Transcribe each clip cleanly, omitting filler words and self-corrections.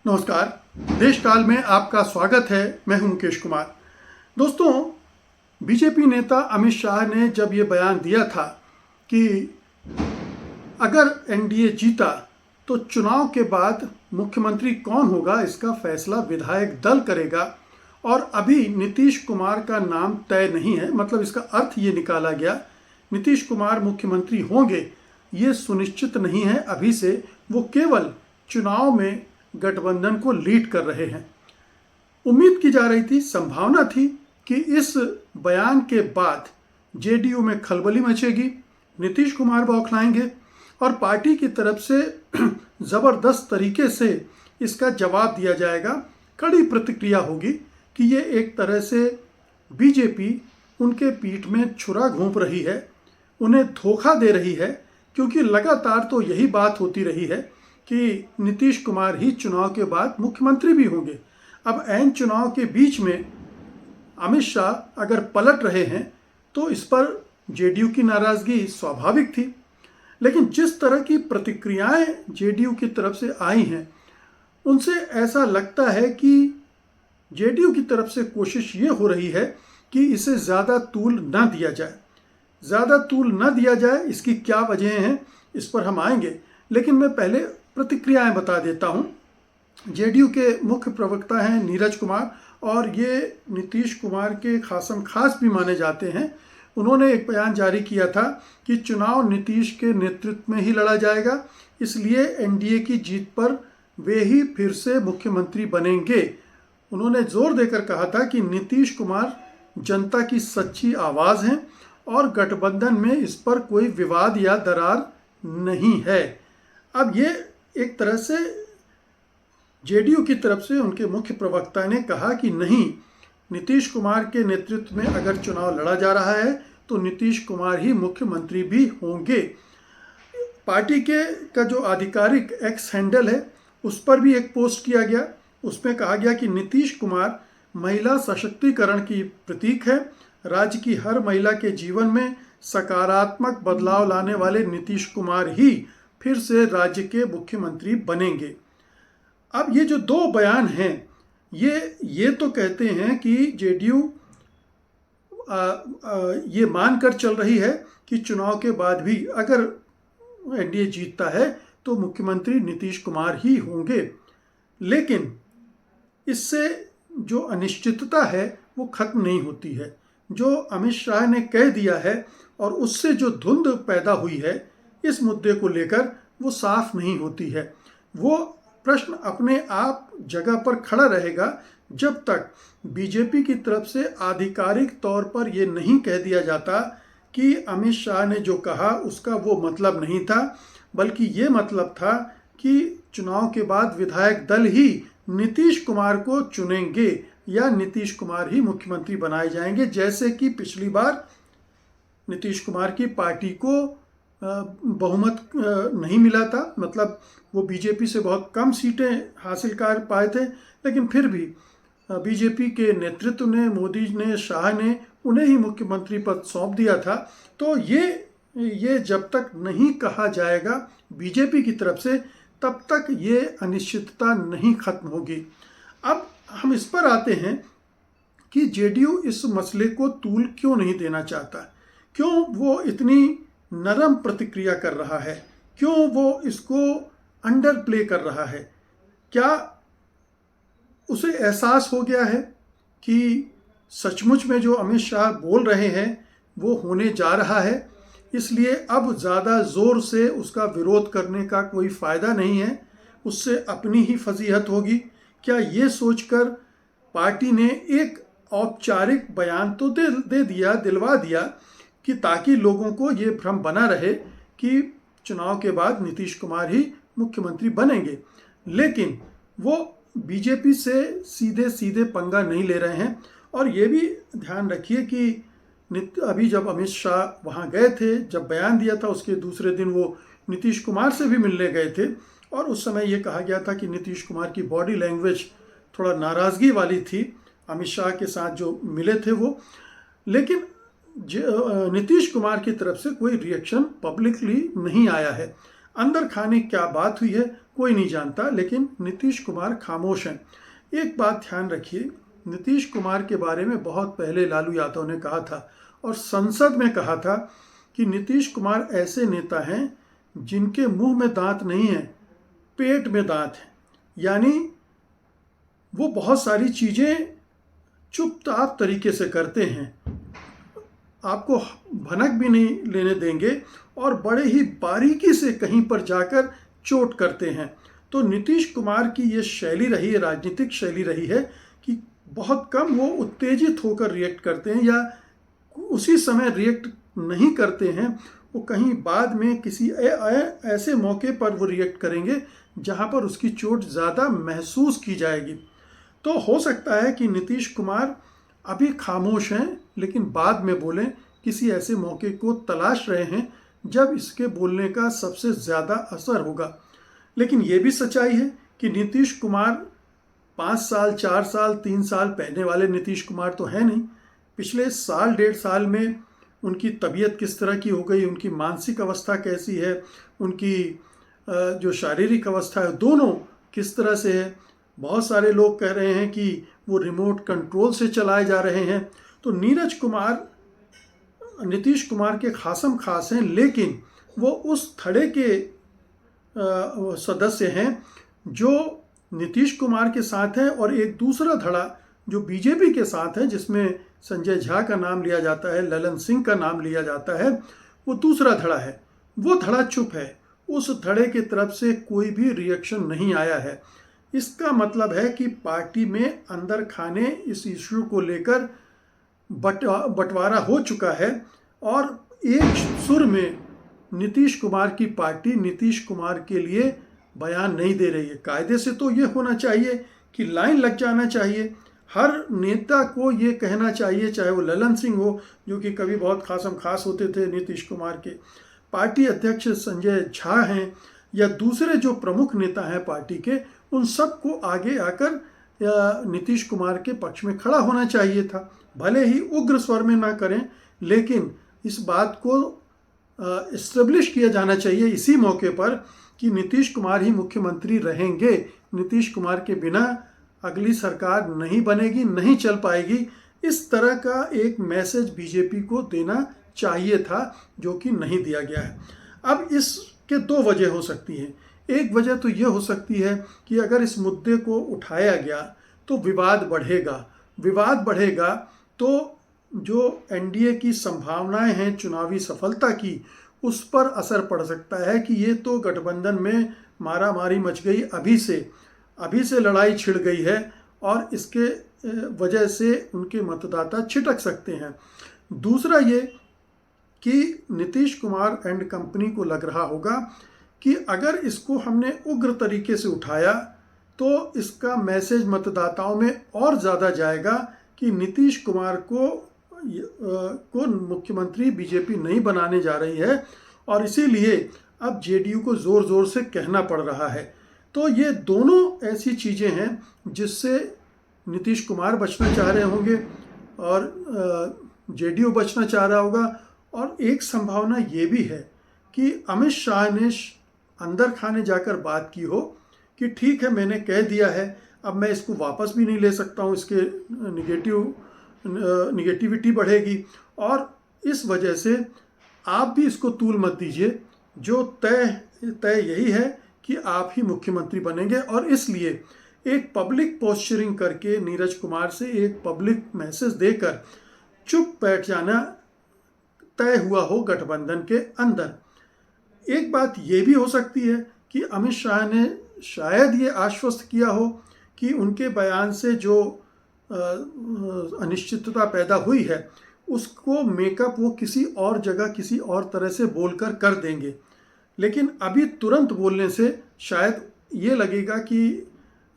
नमस्कार। देश काल में आपका स्वागत है। मैं हूं मुकेश कुमार। दोस्तों, बीजेपी नेता अमित शाह ने जब ये बयान दिया था कि अगर एनडीए जीता तो चुनाव के बाद मुख्यमंत्री कौन होगा इसका फैसला विधायक दल करेगा और अभी नीतीश कुमार का नाम तय नहीं है, मतलब इसका अर्थ ये निकाला गया नीतीश कुमार मुख्यमंत्री होंगे ये सुनिश्चित नहीं है अभी से, वो केवल चुनाव में गठबंधन को लीड कर रहे हैं। उम्मीद की जा रही थी, संभावना थी कि इस बयान के बाद जेडीयू में खलबली मचेगी, नीतीश कुमार बौखलाएंगे और पार्टी की तरफ से ज़बरदस्त तरीके से इसका जवाब दिया जाएगा। कड़ी प्रतिक्रिया होगी कि ये एक तरह से बीजेपी उनके पीठ में छुरा घोंप रही है, उन्हें धोखा दे रही है, क्योंकि लगातार तो यही बात होती रही है कि नीतीश कुमार ही चुनाव के बाद मुख्यमंत्री भी होंगे। अब ऐन चुनाव के बीच में अमित शाह अगर पलट रहे हैं तो इस पर जेडीयू की नाराजगी स्वाभाविक थी, लेकिन जिस तरह की प्रतिक्रियाएं जेडीयू की तरफ से आई हैं उनसे ऐसा लगता है कि जेडीयू की तरफ से कोशिश ये हो रही है कि इसे ज़्यादा तूल न दिया जाए। ज़्यादा तूल न दिया जाए, इसकी क्या वजह हैं इस पर हम आएंगे, लेकिन मैं पहले प्रतिक्रियाएं बता देता हूं। जेडीयू के मुख्य प्रवक्ता हैं नीरज कुमार और ये नीतीश कुमार के खासम खास भी माने जाते हैं। उन्होंने एक बयान जारी किया था कि चुनाव नीतीश के नेतृत्व में ही लड़ा जाएगा, इसलिए एनडीए की जीत पर वे ही फिर से मुख्यमंत्री बनेंगे। उन्होंने जोर देकर कहा था कि नीतीश कुमार जनता की सच्ची आवाज़ हैं और गठबंधन में इस पर कोई विवाद या दरार नहीं है। अब ये एक तरह से जेडीयू की तरफ से उनके मुख्य प्रवक्ता ने कहा कि नहीं, नीतीश कुमार के नेतृत्व में अगर चुनाव लड़ा जा रहा है तो नीतीश कुमार ही मुख्यमंत्री भी होंगे। पार्टी के का जो आधिकारिक एक्स हैंडल है उस पर भी एक पोस्ट किया गया, उसमें कहा गया कि नीतीश कुमार महिला सशक्तिकरण की प्रतीक है, राज्य की हर महिला के जीवन में सकारात्मक बदलाव लाने वाले नीतीश कुमार ही फिर से राज्य के मुख्यमंत्री बनेंगे। अब ये जो दो बयान हैं ये तो कहते हैं कि जेडीयू ये मानकर चल रही है कि चुनाव के बाद भी अगर एनडीए जीतता है तो मुख्यमंत्री नीतीश कुमार ही होंगे, लेकिन इससे जो अनिश्चितता है वो खत्म नहीं होती है। जो अमित शाह ने कह दिया है और उससे जो धुंध पैदा हुई है इस मुद्दे को लेकर वो साफ नहीं होती है। वो प्रश्न अपने आप जगह पर खड़ा रहेगा जब तक बीजेपी की तरफ से आधिकारिक तौर पर ये नहीं कह दिया जाता कि अमित शाह ने जो कहा उसका वो मतलब नहीं था, बल्कि ये मतलब था कि चुनाव के बाद विधायक दल ही नीतीश कुमार को चुनेंगे या नीतीश कुमार ही मुख्यमंत्री बनाए जाएंगे। जैसे कि पिछली बार नीतीश कुमार की पार्टी को बहुमत नहीं मिला था, मतलब वो बीजेपी से बहुत कम सीटें हासिल कर पाए थे, लेकिन फिर भी बीजेपी के नेतृत्व ने, मोदी ने, शाह ने उन्हें ही मुख्यमंत्री पद सौंप दिया था। तो ये जब तक नहीं कहा जाएगा बीजेपी की तरफ से तब तक ये अनिश्चितता नहीं खत्म होगी। अब हम इस पर आते हैं कि जेडीयू इस मसले को तूल क्यों नहीं देना चाहता, क्यों वो इतनी नरम प्रतिक्रिया कर रहा है, क्यों वो इसको अंडर प्ले कर रहा है। क्या उसे एहसास हो गया है कि सचमुच में जो अमित शाह बोल रहे हैं वो होने जा रहा है, इसलिए अब ज़्यादा ज़ोर से उसका विरोध करने का कोई फ़ायदा नहीं है, उससे अपनी ही फजीहत होगी। क्या ये सोचकर पार्टी ने एक औपचारिक बयान तो दिलवा दिया कि ताकि लोगों को ये भ्रम बना रहे कि चुनाव के बाद नीतीश कुमार ही मुख्यमंत्री बनेंगे, लेकिन वो बीजेपी से सीधे सीधे पंगा नहीं ले रहे हैं। और ये भी ध्यान रखिए कि अभी जब अमित शाह वहाँ गए थे, जब बयान दिया था उसके दूसरे दिन वो नीतीश कुमार से भी मिलने गए थे और उस समय ये कहा गया था कि नीतीश कुमार की बॉडी लैंग्वेज थोड़ा नाराज़गी वाली थी अमित शाह के साथ जो मिले थे वो, लेकिन नीतीश कुमार की तरफ से कोई रिएक्शन पब्लिकली नहीं आया है। अंदर खाने क्या बात हुई है कोई नहीं जानता, लेकिन नीतीश कुमार खामोश हैं। एक बात ध्यान रखिए, नीतीश कुमार के बारे में बहुत पहले लालू यादव ने कहा था और संसद में कहा था कि नीतीश कुमार ऐसे नेता हैं जिनके मुंह में दांत नहीं है, पेट में दांत है। यानी वो बहुत सारी चीज़ें चुपचाप तरीके से करते हैं, आपको भनक भी नहीं लेने देंगे और बड़े ही बारीकी से कहीं पर जाकर चोट करते हैं। तो नीतीश कुमार की ये शैली रही है, राजनीतिक शैली रही है कि बहुत कम वो उत्तेजित होकर रिएक्ट करते हैं या उसी समय रिएक्ट नहीं करते हैं, वो कहीं बाद में किसी ऐसे मौके पर वो रिएक्ट करेंगे जहां पर उसकी चोट ज़्यादा महसूस की जाएगी। तो हो सकता है कि नीतीश कुमार अभी खामोश हैं, लेकिन बाद में बोलें, किसी ऐसे मौके को तलाश रहे हैं जब इसके बोलने का सबसे ज़्यादा असर होगा। लेकिन ये भी सच्चाई है कि नीतीश कुमार 5 साल, 4 साल, 3 साल पहले वाले नीतीश कुमार तो है नहीं। पिछले साल, 1.5 साल में उनकी तबीयत किस तरह की हो गई, उनकी मानसिक अवस्था कैसी है, उनकी जो शारीरिक अवस्था है, दोनों किस तरह से है। बहुत सारे लोग कह रहे हैं कि वो रिमोट कंट्रोल से चलाए जा रहे हैं। तो नीरज कुमार नीतीश कुमार के खासम खास हैं, लेकिन वो उस थड़े के सदस्य हैं जो नीतीश कुमार के साथ हैं, और एक दूसरा धड़ा जो बीजेपी के साथ है, जिसमें संजय झा का नाम लिया जाता है, ललन सिंह का नाम लिया जाता है, वो दूसरा धड़ा है। वो धड़ा चुप है, उस धड़े की तरफ से कोई भी रिएक्शन नहीं आया है। इसका मतलब है कि पार्टी में अंदर खाने इस इश्यू को लेकर बंटवारा हो चुका है और एक सुर में नीतीश कुमार की पार्टी नीतीश कुमार के लिए बयान नहीं दे रही है। कायदे से तो ये होना चाहिए कि लाइन लग जाना चाहिए, हर नेता को ये कहना चाहिए, चाहे वो ललन सिंह हो जो कि कभी बहुत खासम खास होते थे नीतीश कुमार के, पार्टी अध्यक्ष संजय झा हैं, या दूसरे जो प्रमुख नेता हैं पार्टी के, उन सबको आगे आकर नीतीश कुमार के पक्ष में खड़ा होना चाहिए था। भले ही उग्र स्वर में ना करें, लेकिन इस बात को एस्टेब्लिश किया जाना चाहिए इसी मौके पर कि नीतीश कुमार ही मुख्यमंत्री रहेंगे। नीतीश कुमार के बिना अगली सरकार नहीं बनेगी, नहीं चल पाएगी। इस तरह का एक मैसेज बीजेपी को देना चाहिए था, जो कि नहीं दिया गया है। अब इसके 2 वजह हो सकती हैं। एक वजह तो ये हो सकती है कि अगर इस मुद्दे को उठाया गया तो विवाद बढ़ेगा। विवाद बढ़ेगा तो जो एनडीए की संभावनाएं हैं चुनावी सफलता की, उस पर असर पड़ सकता है कि ये तो गठबंधन में मारामारी मच गई, अभी से लड़ाई छिड़ गई है और इसके वजह से उनके मतदाता छिटक सकते हैं। दूसरा ये कि नीतीश कुमार एंड कंपनी को लग रहा होगा कि अगर इसको हमने उग्र तरीके से उठाया तो इसका मैसेज मतदाताओं में और ज़्यादा जाएगा कि नीतीश कुमार को मुख्यमंत्री बीजेपी नहीं बनाने जा रही है, और इसीलिए अब जेडीयू को ज़ोर ज़ोर से कहना पड़ रहा है। तो ये दोनों ऐसी चीज़ें हैं जिससे नीतीश कुमार बचना चाह रहे होंगे और जेडीयू बचना चाह रहा होगा। और एक संभावना ये भी है कि अमित शाह ने अंदर खाने जाकर बात की हो कि ठीक है, मैंने कह दिया है, अब मैं इसको वापस भी नहीं ले सकता हूँ, इसके निगेटिविटी बढ़ेगी और इस वजह से आप भी इसको तूल मत दीजिए। जो तय यही है कि आप ही मुख्यमंत्री बनेंगे, और इसलिए एक पब्लिक पोस्चरिंग करके नीरज कुमार से एक पब्लिक मैसेज देकर चुप बैठ जाना तय हुआ हो गठबंधन के अंदर। एक बात ये भी हो सकती है कि अमित शाह ने शायद ये आश्वस्त किया हो कि उनके बयान से जो अनिश्चितता पैदा हुई है उसको मेकअप वो किसी और जगह किसी और तरह से बोलकर कर देंगे। लेकिन अभी तुरंत बोलने से शायद ये लगेगा कि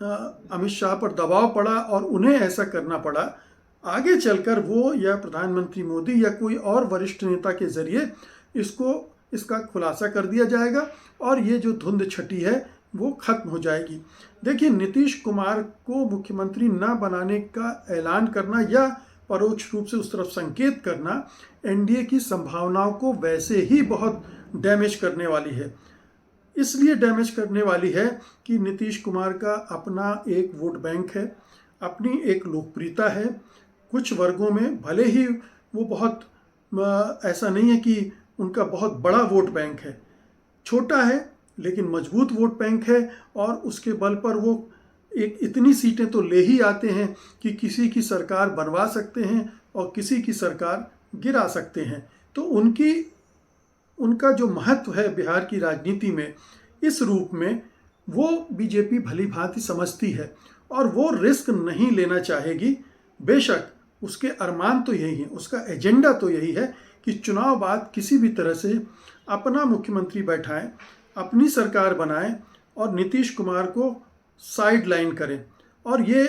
अमित शाह पर दबाव पड़ा और उन्हें ऐसा करना पड़ा। आगे चलकर वो या प्रधानमंत्री मोदी या कोई और वरिष्ठ नेता के जरिए इसका खुलासा कर दिया जाएगा और ये जो धुंध छटी है वो खत्म हो जाएगी। देखिए, नीतीश कुमार को मुख्यमंत्री ना बनाने का ऐलान करना या परोक्ष रूप से उस तरफ संकेत करना एनडीए की संभावनाओं को वैसे ही बहुत डैमेज करने वाली है। इसलिए डैमेज करने वाली है कि नीतीश कुमार का अपना एक वोट बैंक है, अपनी एक लोकप्रियता है। कुछ वर्गों में भले ही वो बहुत ऐसा नहीं है कि उनका बहुत बड़ा वोट बैंक है, छोटा है लेकिन मजबूत वोट बैंक है, और उसके बल पर वो एक इतनी सीटें तो ले ही आते हैं कि किसी की सरकार बनवा सकते हैं और किसी की सरकार गिरा सकते हैं। तो उनका जो महत्व है बिहार की राजनीति में इस रूप में, वो बीजेपी भली भांति समझती है और वो रिस्क नहीं लेना चाहेगी। बेशक उसके अरमान तो यही है, उसका एजेंडा तो यही है कि चुनाव बाद किसी भी तरह से अपना मुख्यमंत्री बैठाएं, अपनी सरकार बनाएं और नीतीश कुमार को साइड लाइन करें। और ये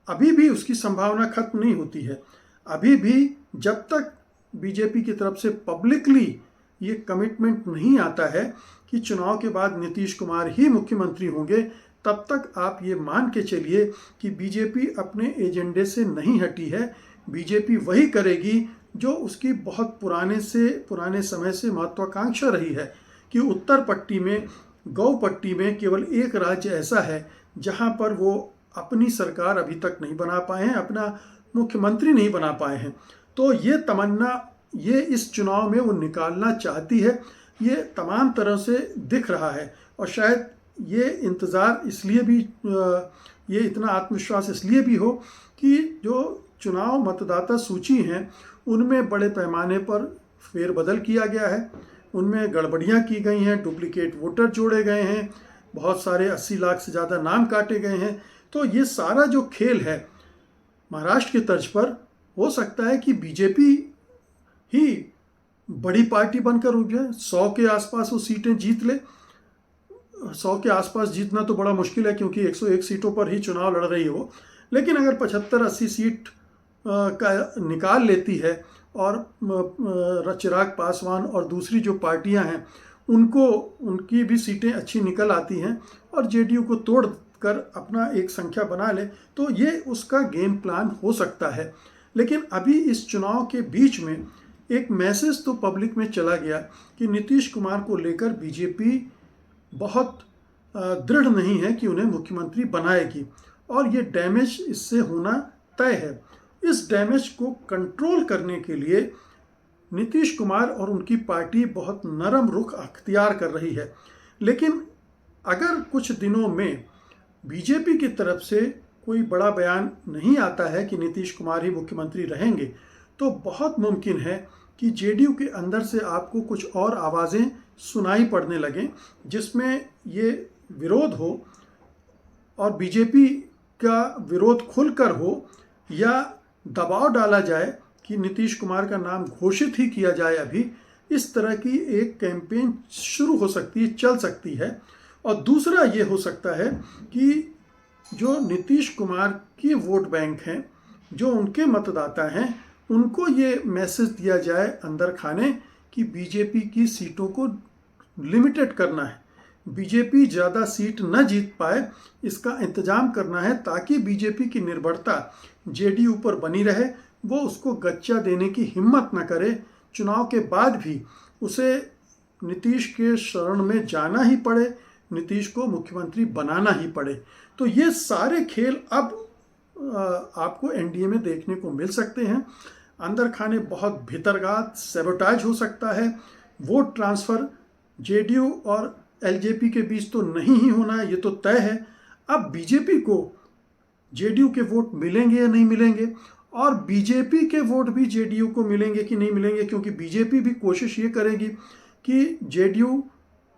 अभी भी उसकी संभावना खत्म नहीं होती है। अभी भी जब तक बीजेपी की तरफ से पब्लिकली ये कमिटमेंट नहीं आता है कि चुनाव के बाद नीतीश कुमार ही मुख्यमंत्री होंगे, तब तक आप ये मान के चलिए कि बीजेपी अपने एजेंडे से नहीं हटी है। बीजेपी वही करेगी जो उसकी बहुत पुराने समय से महत्वाकांक्षा रही है कि उत्तर पट्टी में, गौ पट्टी में केवल एक राज्य ऐसा है जहां पर वो अपनी सरकार अभी तक नहीं बना पाए हैं, अपना मुख्यमंत्री नहीं बना पाए हैं। तो ये तमन्ना, ये इस चुनाव में वो निकालना चाहती है, ये तमाम तरह से दिख रहा है। और शायद ये इंतज़ार इसलिए भी, ये इतना आत्मविश्वास इसलिए भी हो कि जो चुनाव मतदाता सूची हैं उनमें बड़े पैमाने पर फेरबदल किया गया है, उनमें गड़बड़ियाँ की गई हैं, डुप्लीकेट वोटर जोड़े गए हैं, बहुत सारे 80 लाख से ज़्यादा नाम काटे गए हैं। तो ये सारा जो खेल है महाराष्ट्र के तर्ज पर, हो सकता है कि बीजेपी ही बड़ी पार्टी बनकर उठ जाए, 100 के आसपास वो सीटें जीत ले। 100 के आसपास जीतना तो बड़ा मुश्किल है क्योंकि 101 सीटों पर ही चुनाव लड़ रही है वो, लेकिन अगर 75-80 सीट का निकाल लेती है और चिराग पासवान और दूसरी जो पार्टियां हैं उनकी भी सीटें अच्छी निकल आती हैं और जेडीयू को तोड़ कर अपना एक संख्या बना ले, तो ये उसका गेम प्लान हो सकता है। लेकिन अभी इस चुनाव के बीच में एक मैसेज तो पब्लिक में चला गया कि नीतीश कुमार को लेकर बीजेपी बहुत दृढ़ नहीं है कि उन्हें मुख्यमंत्री बनाएगी, और ये डैमेज इससे होना तय है। इस डैमेज को कंट्रोल करने के लिए नीतीश कुमार और उनकी पार्टी बहुत नरम रुख अख्तियार कर रही है। लेकिन अगर कुछ दिनों में बीजेपी की तरफ से कोई बड़ा बयान नहीं आता है कि नीतीश कुमार ही मुख्यमंत्री रहेंगे, तो बहुत मुमकिन है कि जेडीयू के अंदर से आपको कुछ और आवाज़ें सुनाई पड़ने लगें जिसमें ये विरोध हो और बीजेपी का विरोध खुलकर हो, या दबाव डाला जाए कि नीतीश कुमार का नाम घोषित ही किया जाए। अभी इस तरह की एक कैंपेन शुरू हो सकती है, चल सकती है। और दूसरा ये हो सकता है कि जो नीतीश कुमार की वोट बैंक हैं, जो उनके मतदाता हैं, उनको ये मैसेज दिया जाए अंदर खाने कि बीजेपी की सीटों को लिमिटेड करना है, बीजेपी ज़्यादा सीट न जीत पाए इसका इंतजाम करना है, ताकि बीजेपी की निर्भरता जेडीयू पर बनी रहे, वो उसको गच्चा देने की हिम्मत न करे, चुनाव के बाद भी उसे नीतीश के शरण में जाना ही पड़े, नीतीश को मुख्यमंत्री बनाना ही पड़े। तो ये सारे खेल अब आपको एनडीए में देखने को मिल सकते हैं। अंदर खाने बहुत भीतरगात सैबोटाज हो सकता है। वोट ट्रांसफ़र जेडीयू और एलजेपी के बीच तो नहीं ही होना है, ये तो तय है। अब बीजेपी को जेडीयू के वोट मिलेंगे या नहीं मिलेंगे, और बीजेपी के वोट भी जेडीयू को मिलेंगे कि नहीं मिलेंगे, क्योंकि बीजेपी भी कोशिश ये करेगी कि जेडीयू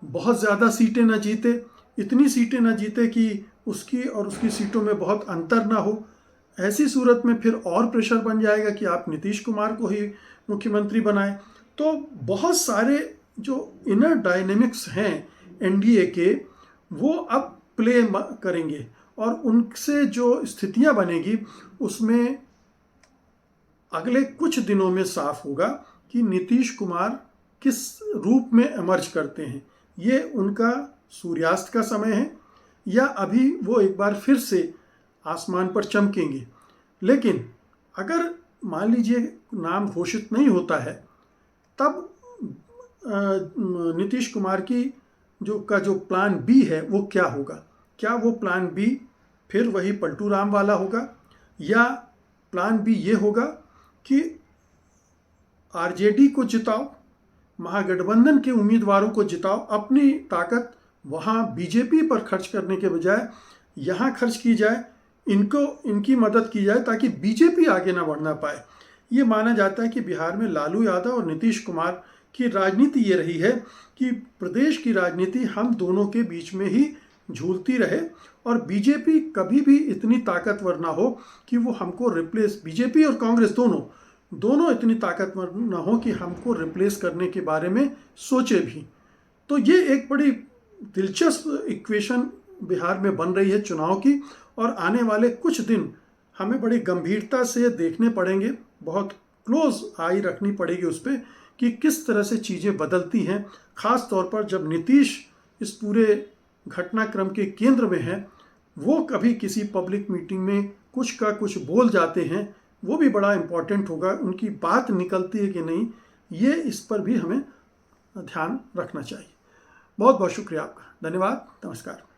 बहुत ज़्यादा सीटें ना जीते, इतनी सीटें ना जीते कि उसकी और उसकी सीटों में बहुत अंतर ना हो। ऐसी सूरत में फिर और प्रेशर बन जाएगा कि आप नीतीश कुमार को ही मुख्यमंत्री बनाएं। तो बहुत सारे जो इनर डायनेमिक्स हैं एनडीए के, वो अब प्ले करेंगे, और उनसे जो स्थितियां बनेगी उसमें अगले कुछ दिनों में साफ होगा कि नीतीश कुमार किस रूप में इमर्ज करते हैं। ये उनका सूर्यास्त का समय है, या अभी वो एक बार फिर से आसमान पर चमकेंगे। लेकिन अगर मान लीजिए नाम घोषित नहीं होता है, तब नीतीश कुमार की जो प्लान बी है वो क्या होगा। क्या वो प्लान बी फिर वही पलटू राम वाला होगा, या प्लान बी ये होगा कि आरजेडी को जिताओ, महागठबंधन के उम्मीदवारों को जिताओ, अपनी ताकत वहाँ बीजेपी पर खर्च करने के बजाय यहाँ खर्च की जाए, इनकी मदद की जाए ताकि बीजेपी आगे ना बढ़ना पाए। ये माना जाता है कि बिहार में लालू यादव और नीतीश कुमार की राजनीति ये रही है कि प्रदेश की राजनीति हम दोनों के बीच में ही झूलती रहे और बीजेपी कभी भी इतनी ताकतवर ना हो कि वो हमको रिप्लेस, बीजेपी और कांग्रेस दोनों इतनी ताकतवर ना हो कि हमको रिप्लेस करने के बारे में सोचे भी। तो ये एक बड़ी दिलचस्प इक्वेशन बिहार में बन रही है चुनाव की, और आने वाले कुछ दिन हमें बड़ी गंभीरता से देखने पड़ेंगे, बहुत क्लोज आई रखनी पड़ेगी उस पर कि किस तरह से चीज़ें बदलती हैं। ख़ास तौर पर जब नीतीश इस पूरे घटनाक्रम के केंद्र में है, वो कभी किसी पब्लिक मीटिंग में कुछ का कुछ बोल जाते हैं, वो भी बड़ा इम्पॉर्टेंट होगा। उनकी बात निकलती है कि नहीं, ये इस पर भी हमें ध्यान रखना चाहिए। बहुत बहुत शुक्रिया आपका, धन्यवाद, नमस्कार।